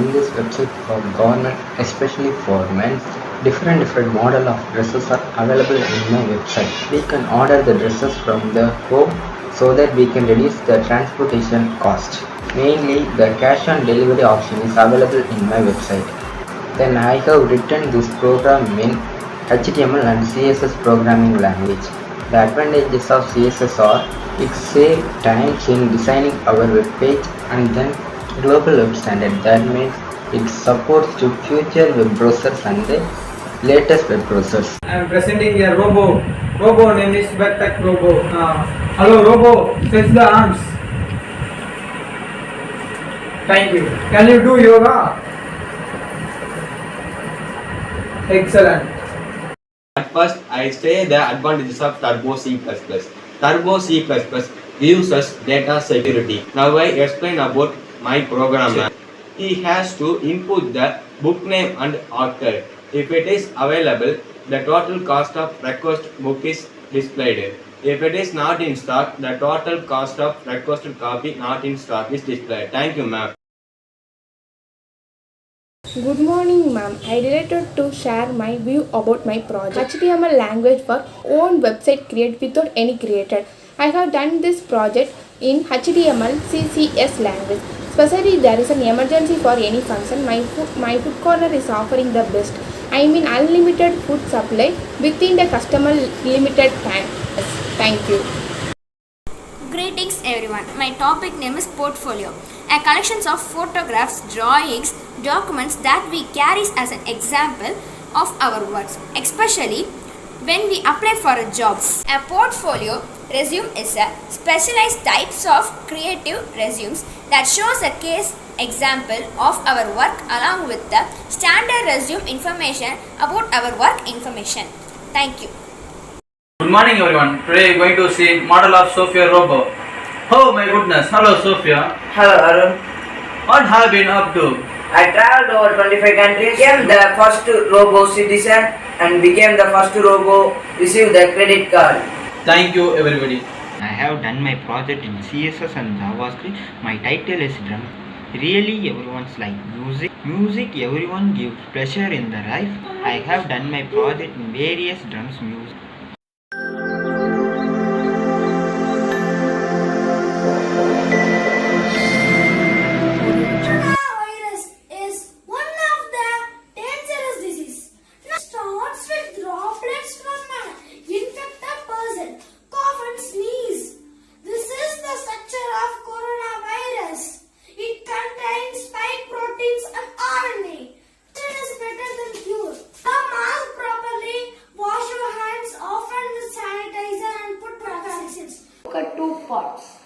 run this website for government, especially for men. Different model of dresses are available in my website. We can order the dresses from the home so that we can reduce the transportation cost. Mainly, the cash on delivery option is available in my website. Then I have written this program in HTML and CSS programming language. The advantages of CSS are it saves time in designing our web page, and then global web standard. That means it supports to future web browsers and the latest web browsers. I am presenting a robo. Robo name is Backpack Robo. Hello Robo, stretch the arms. Thank you. Can you do yoga? Excellent. At first, I say the advantages of Turbo C++. Turbo C++ gives us data security. Now I explain about my programmer. He has to input the book name and author. If it is available, the total cost of request book is displayed. If it is not in stock, the total cost of requested copy not in stock is displayed. Thank you, ma'am. Good morning, ma'am. I related to share my view about my project. HTML language for own website create without any created. I have done this project in HTML CSS language. Especially there is an emergency for any function. My food corner is offering the best. I mean unlimited food supply within the customer limited time. Yes, thank you. Greetings everyone, my topic name is Portfolio, a collection of photographs, drawings, documents that we carry as an example of our works, especially when we apply for a job. A portfolio resume is a specialized types of creative resumes that shows a case example of our work along with the standard resume information about our work information. Thank you. Good morning everyone. Today we are going to see model of Sophia Robo. Oh my goodness. Hello Sophia. Hello Arun. What have you been up to? I traveled over 25 countries, became the first robo citizen and became the first robo receive the credit card. Thank you everybody. I have done my project in CSS and JavaScript. My title is drum. Really everyone's like music. Music everyone gives pleasure in their life. I have done my project in various drums music. Two pots.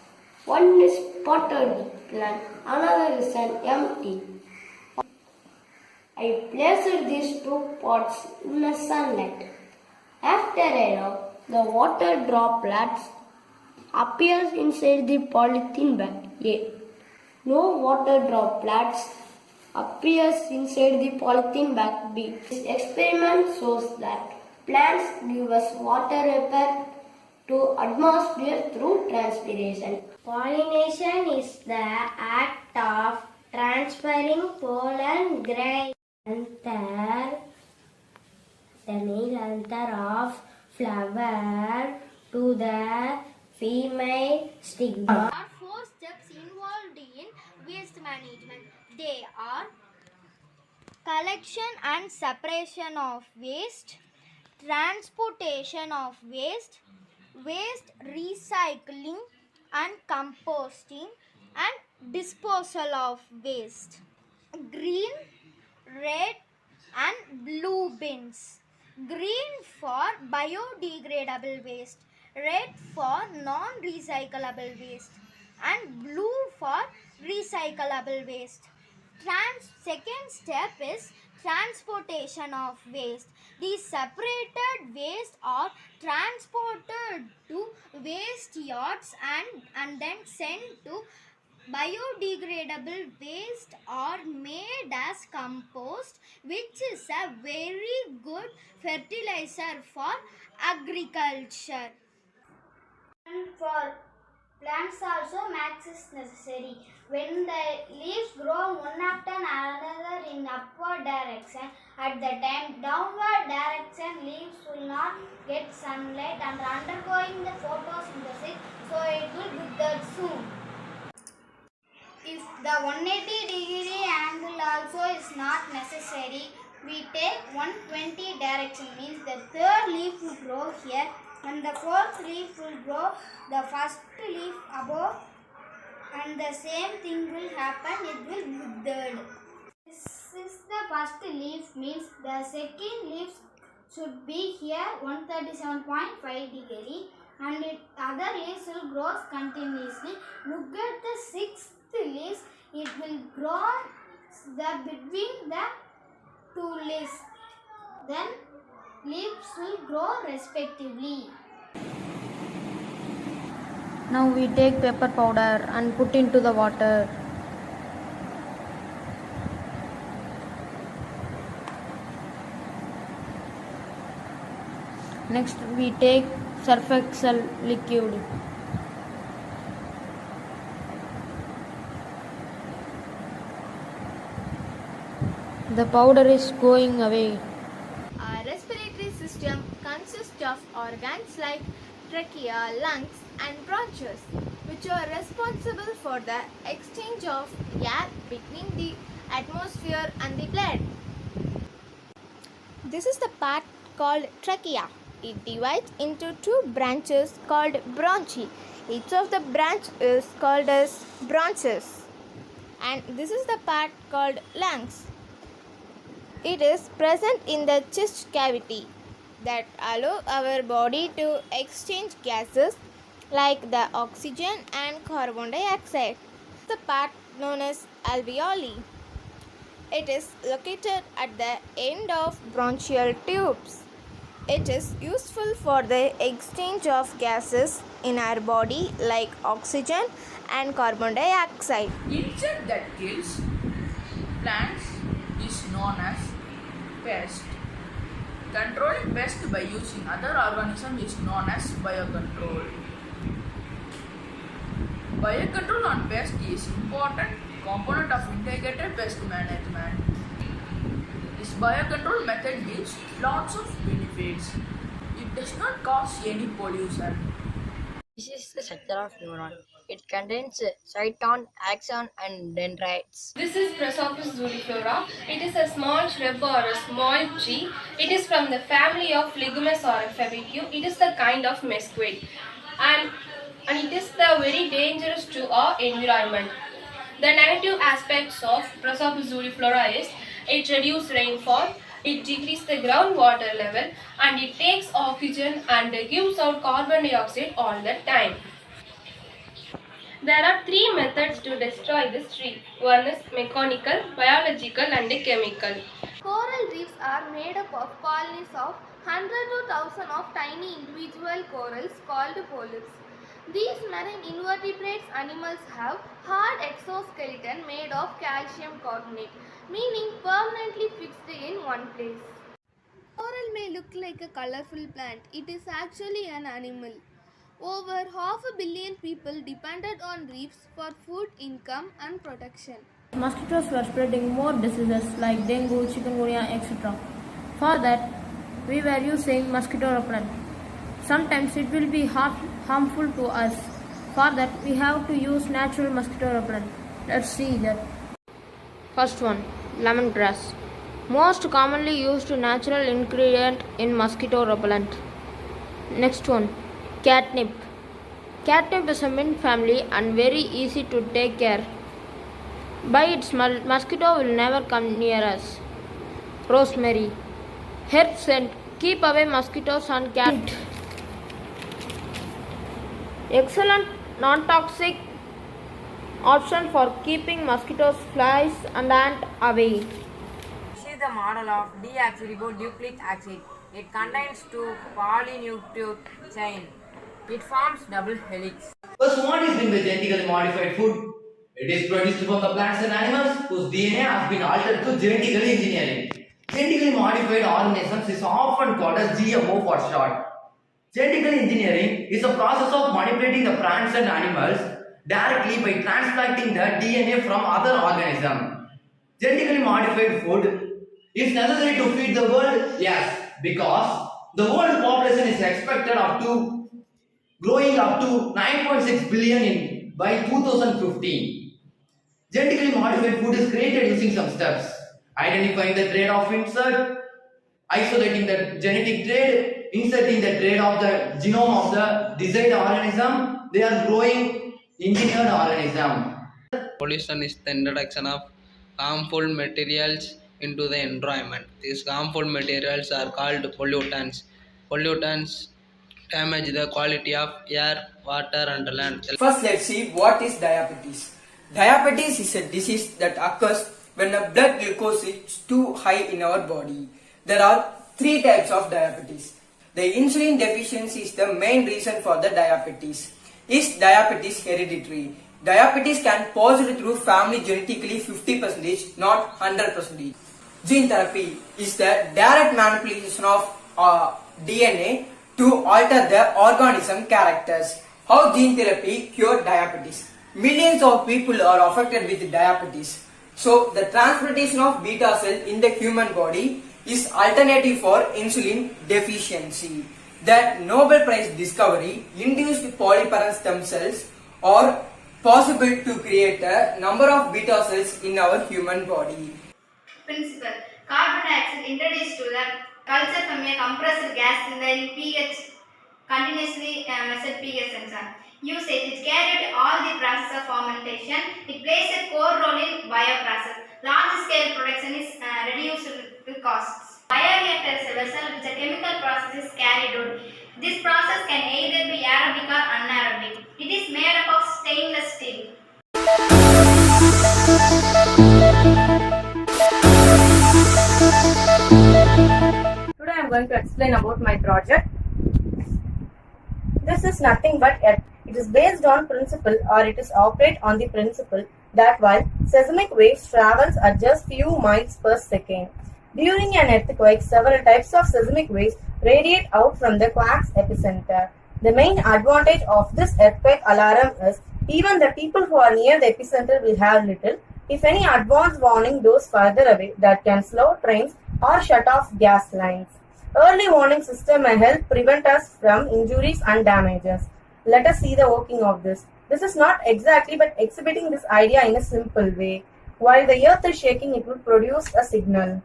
One is potted plant, another is an empty. I placed these two pots in the sunlight. After a while, the water droplets appears inside the polythene bag A. No water droplets appears inside the polythene bag B. This experiment shows that plants give us water vapor to atmosphere through transpiration. Pollination is the act of transferring pollen grain. The anther of flower to the female stigma. There are 4 steps involved in waste management. They are collection and separation of waste, transportation of waste, waste recycling and composting, and disposal of waste. Green, red and blue bins. Green for biodegradable waste, red for non-recyclable waste and blue for recyclable waste. Second step is transportation of waste. These separated waste are transported to waste yards and then sent to biodegradable waste are made as compost, which is a very good fertilizer for agriculture. And for plants also max is necessary. When the leaves grow one after another in upward direction. At the time downward direction, leaves will not get sunlight and undergoing the photosynthesis, so it will wither soon. If the 180-degree angle also is not necessary, we take 120 direction, means the third leaf will grow here and the fourth leaf will grow the first leaf above, and the same thing will happen, it will withered. This is the first leaf, means the second leaf should be here 137.5 degree and other leaves will grow continuously. Look at the sixth leaves, it will grow between the two leaves. Then leaves will grow respectively. Now we take pepper powder and put into the water. Next we take surf excel liquid. The powder is going away. Our respiratory system consists of organs like trachea, lungs and bronchus, which are responsible for the exchange of air between the atmosphere and the blood. This is the part called trachea. It divides into two branches called bronchi. Each of the branch is called as bronchus. And this is the part called lungs. It is present in the chest cavity that allow our body to exchange gases like the oxygen and carbon dioxide. The part known as alveoli. It is located at the end of bronchial tubes. It is useful for the exchange of gases in our body like oxygen and carbon dioxide. Insect that kills plants is known as pest. Controlling pest by using other organisms is known as biocontrol. Biocontrol on pest is important component of integrated pest management. This biocontrol method gives lots of benefits. It does not cause any pollution. This is the structure of neuron. It contains cyton, axon, and dendrites. This is Prosopis zuriflora. It is a small shrub or a small tree. It is from the family of Legumes or Fabaceae. It is the kind of mesquite, and it is very dangerous to our environment. The negative aspects of Prosopis zuriflora is it reduces rainfall, it decreases the groundwater level, and it takes oxygen and gives out carbon dioxide all the time. There are three methods to destroy this tree. One is mechanical, biological and chemical. Coral reefs are made up of colonies of 100 to 1000 of tiny individual corals called polyps. These marine invertebrates animals have hard exoskeleton made of calcium carbonate, meaning permanently fixed in one place. Coral may look like a colorful plant. It is actually an animal. Over 500 million people depended on reefs for food, income and protection. Mosquitoes were spreading more diseases like dengue, chikungunya, etc. For that, we were using mosquito repellent. Sometimes it will be harmful to us. For that, we have to use natural mosquito repellent. Let's see that. First one, lemongrass. Most commonly used natural ingredient in mosquito repellent. Next one, catnip. Catnip is a mint family and very easy to take care. By its smell, mosquito will never come near us. Rosemary. Herb scent. Keep away mosquitoes and cat. Excellent non-toxic option for keeping mosquitoes, flies and ants away. This is the model of deoxyribonucleic acid. It contains two polynucleotide chain. It forms double helix. First, what is being the genetically modified food? It is produced from the plants and animals whose DNA has been altered through genetic engineering. Genetically modified organisms is often called as GMO for short. Genetic engineering is a process of manipulating the plants and animals directly by transplanting the DNA from other organisms. Genetically modified food is necessary to feed the world? Yes, because the world population is expected growing up to 9.6 billion by 2015. Genetically modified food is created using some steps: identifying the trait of insert, isolating the genetic trait, inserting the trait of the genome of the desired organism. They are growing engineered organism. Pollution is the introduction of harmful materials into the environment. These harmful materials are called pollutants. Pollutants damage the quality of air, water, and land. First, let's see what is diabetes. Diabetes is a disease that occurs when the blood glucose is too high in our body. There are three types of diabetes. The insulin deficiency is the main reason for the diabetes. Is diabetes hereditary? Diabetes can passed through family genetically 50%, not 100%. Gene therapy is the direct manipulation of DNA to alter the organism characters. How gene therapy cure diabetes? Millions of people are affected with diabetes. So the transplantation of beta cell in the human body is alternative for insulin deficiency. The Nobel Prize discovery induced polyparent stem cells are possible to create a number of beta cells in our human body. Principle: carbon dioxide introduced to the culture from a compressed gas in the pH continuously measured pH sensor. Usage: it carried all the process of fermentation. It plays a core role in bioprocess. Large scale production is reduced with costs. Bioreactor is a vessel which a chemical process is carried out. This process can either be aerobic or anaerobic. It is made up of stainless steel. Today I am going to explain about my project. This is nothing but Earth. It is based on principle, or it is operate on the principle that while seismic waves travels at just few miles per second, during an earthquake, several types of seismic waves radiate out from the quake's epicenter. The main advantage of this earthquake alarm is even the people who are near the epicenter will have little, if any, advance warning those further away that can slow trains or shut off gas lines. Early warning system may help prevent us from injuries and damages. Let us see the working of this. This is not exactly but exhibiting this idea in a simple way. While the earth is shaking, it will produce a signal.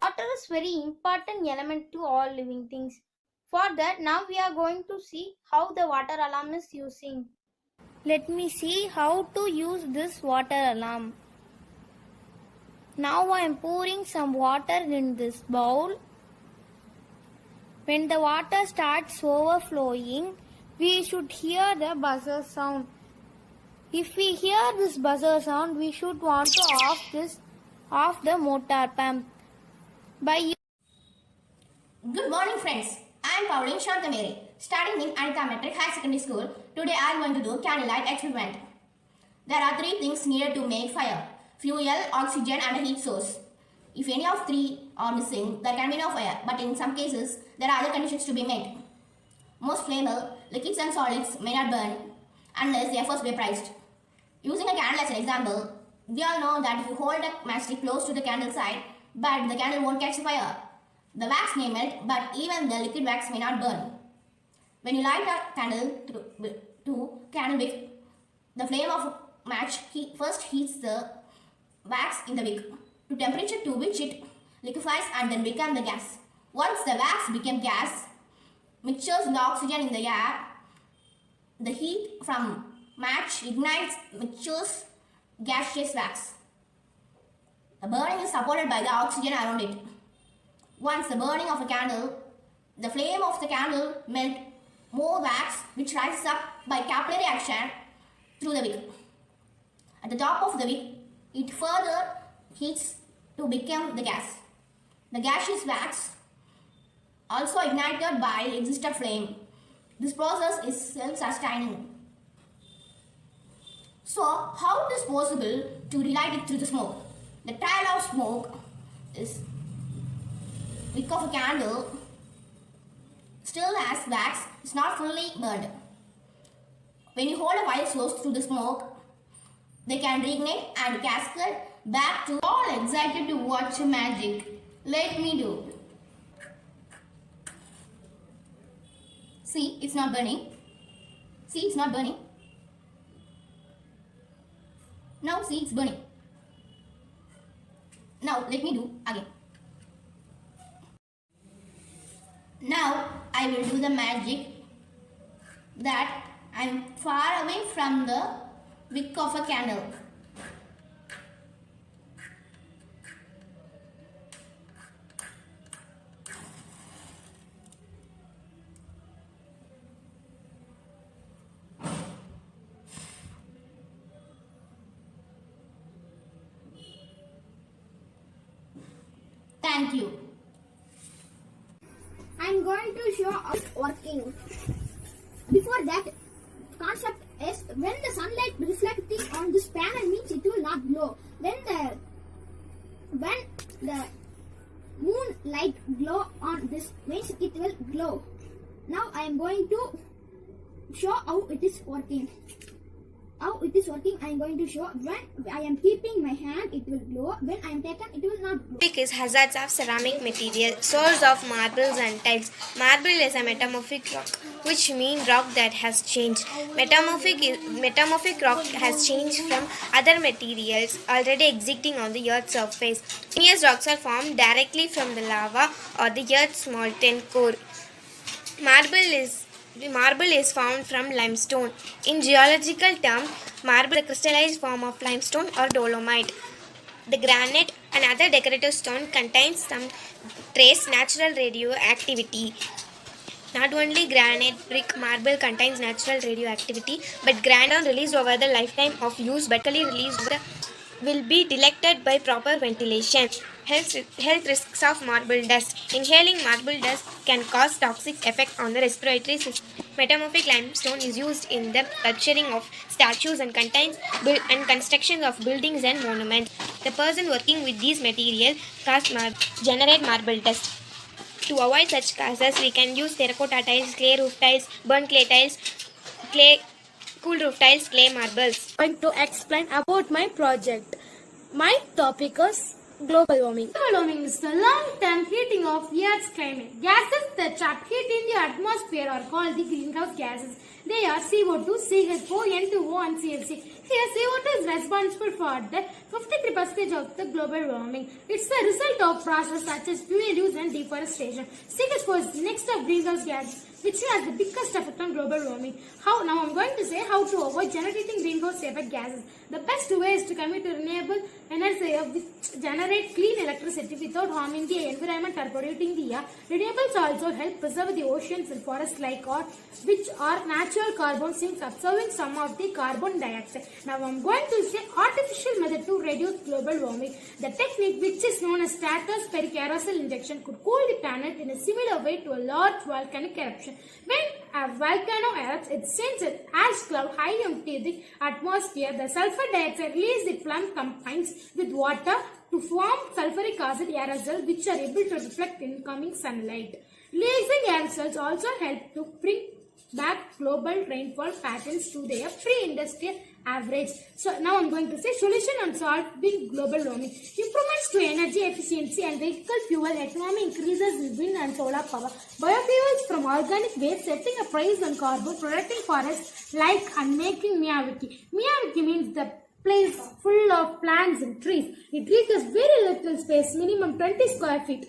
Water is very important element to all living things. For that, now we are going to see how the water alarm is using. Let me see how to use this water alarm. Now I am pouring some water in this bowl. When the water starts overflowing, we should hear the buzzer sound. If we hear this buzzer sound, we should want to off the motor pump. Good morning, friends. I am Pauline Shantamere, studying in Anita Metric High Secondary School. Today I am going to do candlelight experiment. There are three things needed to make fire: fuel, oxygen and a heat source. If any of three are missing, there can be no fire, but in some cases, there are other conditions to be met. Most flammable liquids and solids may not burn unless they are first vaporized. Using a candle as an example, we all know that if you hold a matchstick close to the candle side, but the candle won't catch fire. The wax may melt, but even the liquid wax may not burn. When you light a candle to candle wick, the flame of match first heats the wax in the wick to temperature to which it liquefies and then become the gas. Once the wax became gas, mixtures the oxygen in the air. The heat from match ignites mixtures gaseous wax. The burning is supported by the oxygen around it. Once the burning of a candle, the flame of the candle melt more wax which rises up by capillary action through the wick. At the top of the wick, it further heats to become the gas. The gaseous wax also ignited by existing flame. This process is self-sustaining. So, how it is possible to relight it through the smoke? The trail of smoke is wick of a candle still has wax, it's not fully burned. When you hold a fire source through the smoke, they can reignite and cascade back to all excited to watch magic. Let me do. See, it's not burning. See, it's not burning. Now see, it's burning. Now let me do again. Now I will do the magic that I am far away from the wick of a candle. Thank you. I'm going to show how it's working. Before that, concept is when the sunlight reflecting on this panel means it will not glow. When the moonlight glow on this means it will glow. Now I am going to show how it is working. How it is working, I am going to show. When I am keeping my hand, it will glow. When I am taken, it will not glow. Ceramic is hazards of ceramic material, source of marbles and tiles. Marble is a metamorphic rock, which means rock that has changed. Metamorphic rock has changed from other materials already existing on the Earth's surface. Igneous rocks are formed directly from the lava or the Earth's molten core. Marble is found from limestone. In geological terms, marble is a crystallized form of limestone or dolomite. The granite, another decorative stone, contains some trace natural radioactivity. Not only granite, brick, marble contains natural radioactivity, but granite released over the lifetime of use, but released will be detected by proper ventilation. Health risks of marble dust. Inhaling marble dust can cause toxic effect on the respiratory system. Metamorphic limestone is used in the sculpturing of statues and construction of buildings and monuments. The person working with these materials generate marble dust. To avoid such causes, we can use terracotta tiles, clay roof tiles, burnt clay tiles, cool roof tiles, clay marbles. I'm going to explain about my project. My topic is global warming. Global warming is the long-term heating of Earth's climate. Gases that trap heat in the atmosphere are called the greenhouse gases. They are CO2, CH4, N2O and CFC. Here, CO2 is responsible for the 53% of the global warming. It's the result of processes such as fuel use and deforestation. CH4 is the next of greenhouse gases, which has the biggest effect on global warming. Now I'm going to say how to avoid generating greenhouse effect gases. The best way is to commit to renewable energy which generate clean electricity without harming the environment or polluting the air. Renewables also help preserve the oceans and forests which are natural carbon sinks absorbing some of the carbon dioxide. Now I'm going to say artificial method to reduce global warming. The technique, which is known as stratospheric aerosol injection, could cool the planet in a similar way to a large volcanic eruption. When a volcano erupts, it sends an ash cloud high into the atmosphere. The sulfur dioxide released the flame combines with water to form sulfuric acid aerosol, which are able to reflect incoming sunlight. Releasing aerosols also help to bring back global rainfall patterns to their pre-industrial average. So now I'm going to say solution on solving global warming. Improvements to energy efficiency and vehicle fuel economy increases in wind and solar power. Biofuels from organic waste, setting a price on carbon, protecting forests and making Miyawaki. Miyawaki means the place full of plants and trees. It requires very little space, minimum 20 square feet.